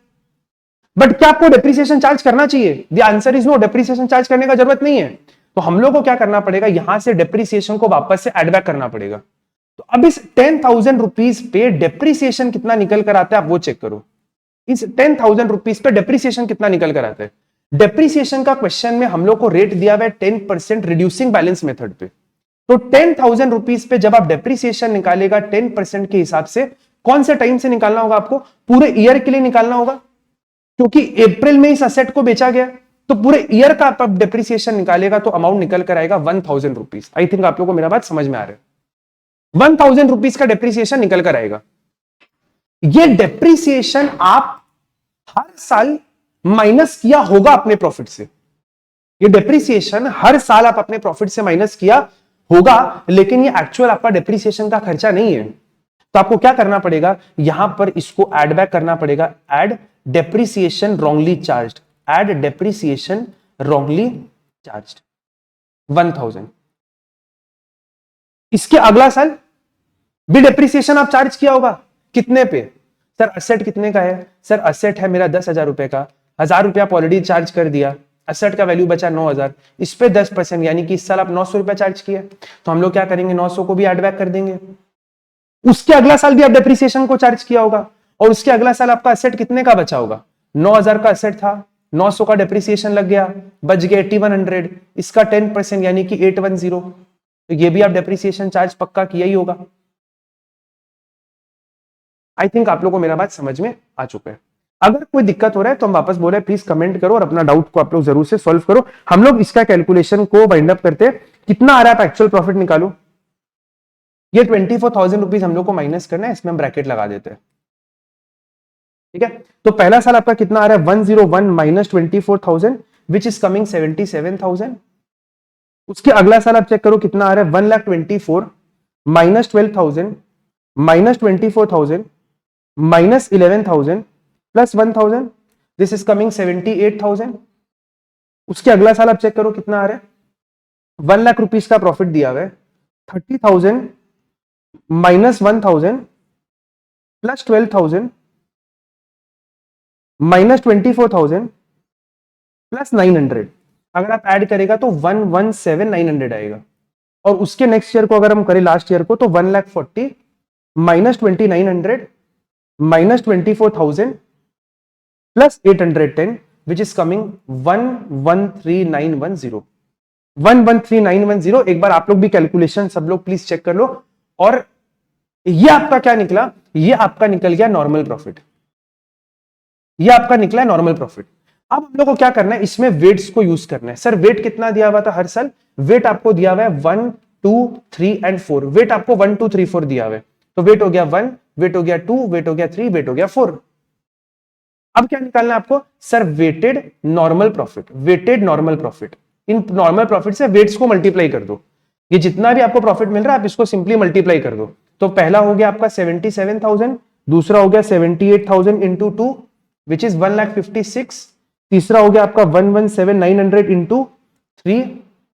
बट क्या आपको डेप्रिसिएशन चार्ज करना चाहिए? The answer is no, depreciation charge करने का जरूरत नहीं है। तो हम लोग को क्या करना पड़ेगा, यहां से डेप्रिसिएशन को वापस से एड बैक करना पड़ेगा। तो अब इस 10,000 रुपीज पे डेप्रिसिएशन कितना निकल कर आता है आप वो चेक करो। इस 10,000 रुपीज पे डेप्रिसिएशन कितना निकल कर आता है? डेप्रिसिएशन का क्वेश्चन में हम लोग को रेट दिया हुआ है 10% रिड्यूसिंग बैलेंस मेथड पे। तो 10,000 रुपीज पे जब आप डेप्रिसिएशन निकालेगा 10% के हिसाब से, कौन से टाइम से निकालना होगा आपको? पूरे ईयर के लिए निकालना होगा, क्योंकि अप्रैल में इस असेट को बेचा गया, तो पूरे ईयर का आप डेप्रिसिएशन निकालेगा तो अमाउंट निकल कर आएगा 1,000 रुपीज। आई थिंक आप लोगों को मेरा बात समझ में आ रहा है। 1,000 रुपीज का डेप्रिसिएशन निकल कर आएगा। ये डेप्रिसिएशन आप हर साल माइनस किया होगा अपने प्रॉफिट से। ये डेप्रिसिएशन हर साल आप अपने प्रॉफिट से माइनस किया होगा, लेकिन ये एक्चुअल आपका डेप्रिसिएशन का खर्चा नहीं है। तो आपको क्या करना पड़ेगा? यहां पर इसको ऐड बैक करना पड़ेगा। Add depreciation wrongly charged, add depreciation wrongly charged 1,000। इसके अगला साल भी डेप्रिसिएशन आप चार्ज किया होगा, कितने पे? सर असेट कितने का है? सर असेट है मेरा 10,000 रुपए का, 1,000 रुपया आप ऑलरेडी चार्ज कर दिया, असेट का वैल्यू बचा 9,000, इस पे 10% यानी कि इस साल आप 900 रुपया चार्ज किया, तो हम लोग क्या करेंगे? 900 को भी ऐड बैक कर देंगे। उसके अगला साल भी आप डेप्रिसिएशन को चार्ज किया होगा, और उसके अगला साल आपका असेट कितने का बचा होगा? 9,000 का असेट था, 900 का डेप्रिसिएशन लग गया, बच गया 8100, इसका 10% यानी कि 810, तो ये भी आप डेप्रिसिएशन चार्ज पक्का किया ही होगा। आई थिंक आप लोगों को मेरा बात समझ में आ चुका है। अगर कोई दिक्कत हो रहा है तो हम वापस बोल रहे हैं, प्लीज कमेंट करो और अपना डाउट को आप लोग जरूर से सॉल्व करो। हम लोग इसका कैलकुलेशन को वाइंड अप करते हैं। कितना आ रहा है? आप एक्चुअल प्रॉफिट निकालो। ये 24,000 रुपीज हम लोग को माइनस करना है, इसमें हम ब्रैकेट लगा देते हैं, ठीक है। तो पहला साल आपका कितना आ रहा है? 101 माइनस 24,000 विच इज कमिंग 77,000। उसके अगला साल आप चेक करो कितना आ रहा है? 1,24,000 minus 12,000 minus 24,000 minus 11,000 plus 1,000, this is coming 78,000। उसके अगला साल आप चेक करो कितना आ रहा है? 1 लाख रुपीज का प्रॉफिट दिया हुआ है, 30,000 माइनस 1,000 प्लस 12,000 माइनस 24,000 प्लस 900। अगर आप ऐड करेगा तो 117,900 आएगा। और उसके नेक्स्ट ईयर को अगर हम करें, लास्ट ईयर को, तो 1,40,000 minus 2,900 minus 24,000 plus 810 which is coming 113,910। 113,910। एक बार आप लोग भी कैलकुलेशन सब लोग प्लीज चेक कर लो। और ये आपका क्या निकला? ये आपका निकल गया नॉर्मल प्रॉफिट। ये आपका निकला है नॉर्मल प्रॉफिट। अब हम लोग को क्या करना है? इसमें वेट्स को यूज करना है। सर वेट कितना दिया हुआ था हर साल? वेट आपको दिया हुआ है 1, 2, 3 एंड 4। वेट आपको 1, 2, 3, 4 दिया हुआ है। तो वेट हो गया 1, वेट हो गया 2, वेट हो गया 3, वेट हो गया 4। अब क्या निकालना है आपको? Sir weighted normal profit. Weighted normal profit, इन नॉर्मल प्रॉफिट से वेट्स को मल्टीप्लाई कर दो। ये जितना भी आपको प्रॉफिट मिल रहा है आप इसको सिंपली मल्टीप्लाई कर दो। तो पहला हो गया आपका 77,000, दूसरा हो गया 78,000 इंटू 2 विच इज 1,56,000, तीसरा हो गया आपका 117,900 इंटू 3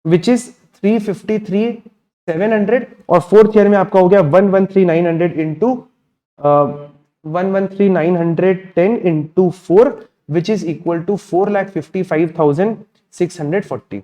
विच इज 353,700, और फोर्थ ईयर में आपका हो गया 113,900 into 113,910 into 4 which is equal to 4,55,640।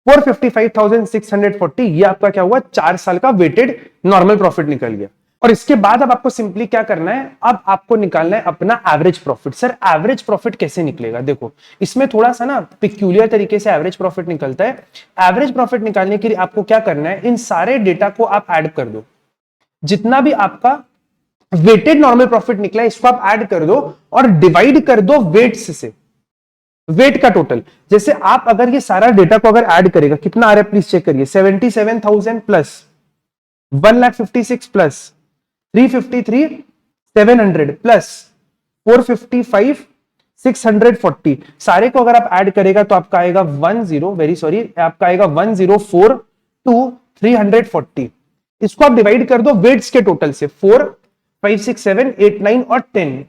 455,640 ये आपका क्या हुआ? 4 साल का वेटेड नॉर्मल प्रॉफिट निकल गया। और इसके बाद अब आपको सिंपली क्या करना है? अब आपको निकालना है अपना average profit. Sir average profit कैसे निकलेगा? देखो इसमें थोड़ा सा ना पिक्यूलियर तरीके से एवरेज प्रॉफिट निकलता है। एवरेज प्रॉफिट निकालने के लिए आपको क्या करना है? इन सारे डेटा को आप ऐड कर दो। जितना भी आपका वेटेड नॉर्मल प्रॉफिट निकला है इसको आप ऐड कर दो और डिवाइड कर दो वेट्स से, वेट का टोटल। जैसे आप अगर ये सारा डेटा को अगर ऐड करेगा, कितना आ रहा है प्लीज चेक करिए। 77,000 प्लस 1,56,000 प्लस 353,700 प्लस 455,640, सारे को अगर आप ऐड करेगा तो आपका आएगा 1,042,340। इसको आप डिवाइड कर दो वेट्स के टोटल से, 4, 5, 6, 7, 8, 9 और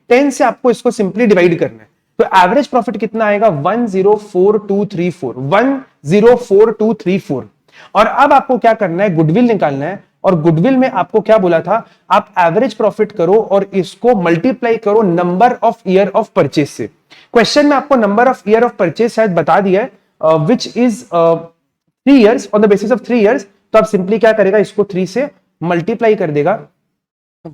10 से आपको इसको सिंपली डिवाइड करना है। तो एवरेज प्रॉफिट कितना आएगा? 1,042,340, 1,042,340। और अब आपको क्या करना है? गुडविल निकालना है। और गुडविल में आपको क्या बोला था? आप एवरेज प्रॉफिट करो और इसको मल्टीप्लाई करो number of year of purchase से। क्वेश्चन में आपको number of year of purchase शायद बता दिया है, which is 3 years, on the basis of 3 years. तो आप सिंपली क्या करेगा? इसको 3 से मल्टीप्लाई कर देगा।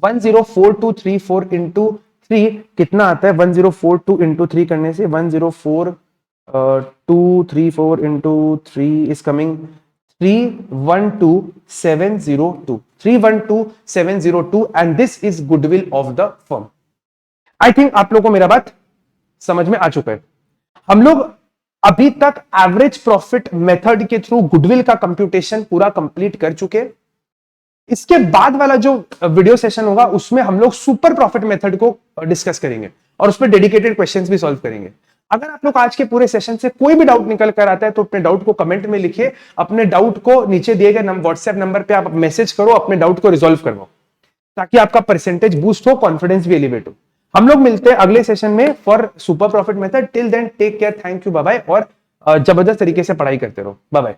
1,042,340 इंटू 3 कितना आता है 1042 इंटू 3 करने से 104234 into 3 is coming 312702 312702 and this is goodwill of the firm. I think आप लोगों को मेरा बात समझ में आ चुका है। हम लोग अभी तक एवरेज प्रॉफिट मेथड के थ्रू गुडविल का कंप्यूटेशन पूरा कंप्लीट कर चुके। इसके बाद वाला जो वीडियो सेशन होगा उसमें हम लोग सुपर प्रॉफिट मेथड को डिस्कस करेंगे और उस पर डेडिकेटेड क्वेश्चंस भी सॉल्व करेंगे। अगर आप लोग आज के पूरे सेशन से कोई भी डाउट निकल कर आता है तो अपने डाउट को कमेंट में लिखिए, अपने डाउट को नीचे दिए गए व्हाट्सएप नंबर पे आप मैसेज करो, अपने डाउट को रिजॉल्व करवाओ ताकि आपका परसेंटेज बूस्ट हो, कॉन्फिडेंस भी एलिवेट हो। हम लोग मिलते हैं अगले सेशन में for super profit method. Till then take care, thank you, bye bye और जबरदस्त तरीके से पढ़ाई करते रहो। Bye bye.